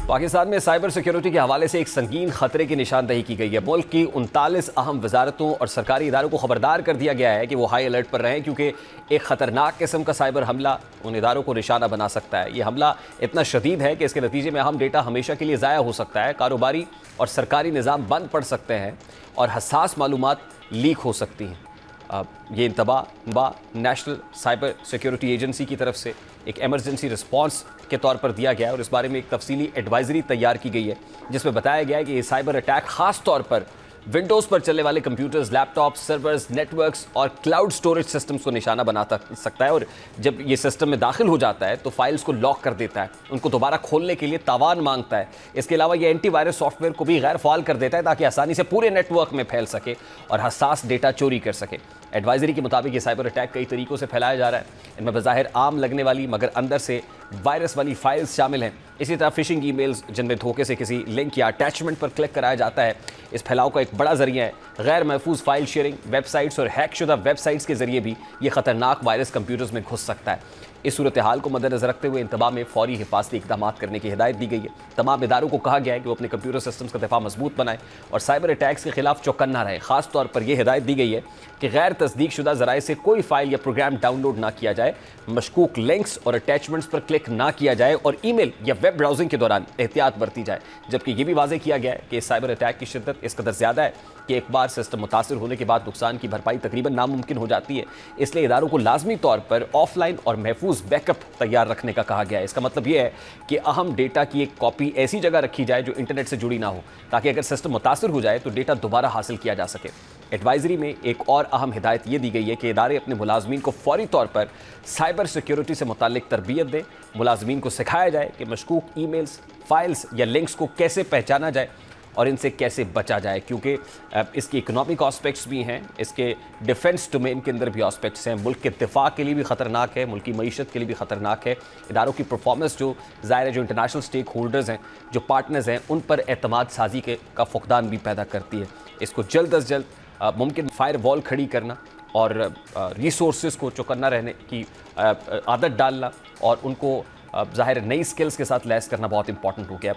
पाकिस्तान में cyber security के हवाले से एक संगीन खतरे की निशानदही की गई है। मुल्क की 39 अहम वजारतों और सरकारी इदारों को खबरदार कर दिया गया है कि वो हाई अलर्ट पर रहें, क्योंकि एक ख़तरनाक किस्म का साइबर हमला उन इदारों को निशाना बना सकता है। ये हमला इतना शदीद है कि इसके नतीजे में अहम डेटा हमेशा के लिए ज़ाया हो सकता है, कारोबारी और सरकारी निज़ाम बंद पड़ सकते हैं और हसास मालूमात लीक हो सकती हैं। ये इंतबा नेशनल साइबर सिक्योरिटी एजेंसी की तरफ से एक एमरजेंसी रिस्पांस के तौर पर दिया गया है और इस बारे में एक तफसीली एडवाइजरी तैयार की गई है, जिसमें बताया गया है कि ये साइबर अटैक ख़ास तौर पर विंडोज़ पर चलने वाले कंप्यूटर्स, लैपटॉप, सर्वर्स, नेटवर्क्स और क्लाउड स्टोरेज सिस्टम्स को निशाना बना सकता है। और जब ये सिस्टम में दाखिल हो जाता है तो फाइल्स को लॉक कर देता है, उनको दोबारा खोलने के लिए तावान मांगता है। इसके अलावा ये एंटीवायरस सॉफ्टवेयर को भी गैर फाल कर देता है ताकि आसानी से पूरे नेटवर्क में फैल सके और हसास डेटा चोरी कर सके। एडवाइजरी के मुताबिक ये साइबर अटैक कई तरीक़ों से फैलाया जा रहा है। इनमें बज़ाहिर आम लगने वाली मगर अंदर से वायरस वाली फाइल्स शामिल हैं। इसी तरह फिशिंग ईमेल्स जिनमें धोखे से किसी लिंक या अटैचमेंट पर क्लिक कराया जाता है, इस फैलाव का एक बड़ा जरिया है। गैर महफूज फाइल शेयरिंग, वेबसाइट्स और हैक शुदा वेबसाइट्स के जरिए भी ये खतरनाक वायरस कंप्यूटर्स में घुस सकता है। इस सूरत हाल को मद्देनजर रखते हुए इंतबा में फौरी हिफाजती इक़दाम करने की हिदायत दी गई है। तमाम इदारों को कहा गया है कि वो अपने कंप्यूटर सिस्टम्स का दिफा मजबूत बनाएं और साइबर अटैक्स के खिलाफ चौकन्ना रहें। खास तौर पर यह हिदायत दी गई है कि गैर तस्दीक शुदा ज़राए से कोई फाइल या प्रोग्राम डाउनलोड ना किया जाए, मशकूक लिंक्स और अटैचमेंट्स पर क्लिक ना किया जाए और ईमेल या वेब ब्राउजिंग के दौरान एहतियात बरती जाए। जबकि यह भी वाज़ेह किया गया है कि साइबर अटैक की शिद्दत इस कदर ज़्यादा है कि एक बार सिस्टम मुतासिर होने के बाद नुकसान की भरपाई तकरीबन नामुमकिन हो जाती है। इसलिए इदारों को लाजमी तौर पर ऑफलाइन और महफूज बैकअप तैयार रखने का कहा गया है। इसका मतलब यह है कि अहम डेटा की एक कॉपी ऐसी जगह रखी जाए जो इंटरनेट से जुड़ी ना हो, ताकि अगर सिस्टम मुतासिर हो जाए तो डेटा दोबारा हासिल किया जा सके। एडवाइजरी में एक और अहम हिदायत ये दी गई है कि इदारे अपने मुलाजमीन को फौरी तौर पर साइबर सिक्योरिटी से मुताल्लिक तरबियत दें। मुलाजमीन को सिखाया जाए कि मशकूक ईमेल्स, फाइल्स या लिंक्स को कैसे पहचाना जाए और इनसे कैसे बचा जाए, क्योंकि इसकी इकोनॉमिक एस्पेक्ट्स भी हैं, इसके डिफेंस डोमेन के अंदर भी एस्पेक्ट्स हैं। मुल्क के दिफा के लिए भी ख़तरनाक है, मुल्क की मईशत के लिए भी ख़तरनाक है। इदारों की परफॉर्मेंस जो ज़ाहिर है, जो इंटरनेशनल स्टेक होल्डर्स हैं, जो पार्टनर्स हैं, उन पर एतमाद साजी का फुकदान भी पैदा करती है। इसको जल्द अज जल्द मुमकिन फायर वॉल खड़ी करना और रिसोर्सेज को चौकन्ना रहने की आदत डालना और उनको ज़ाहिर नई स्किल्स के साथ लैस करना बहुत इंपॉर्टेंट हो गया।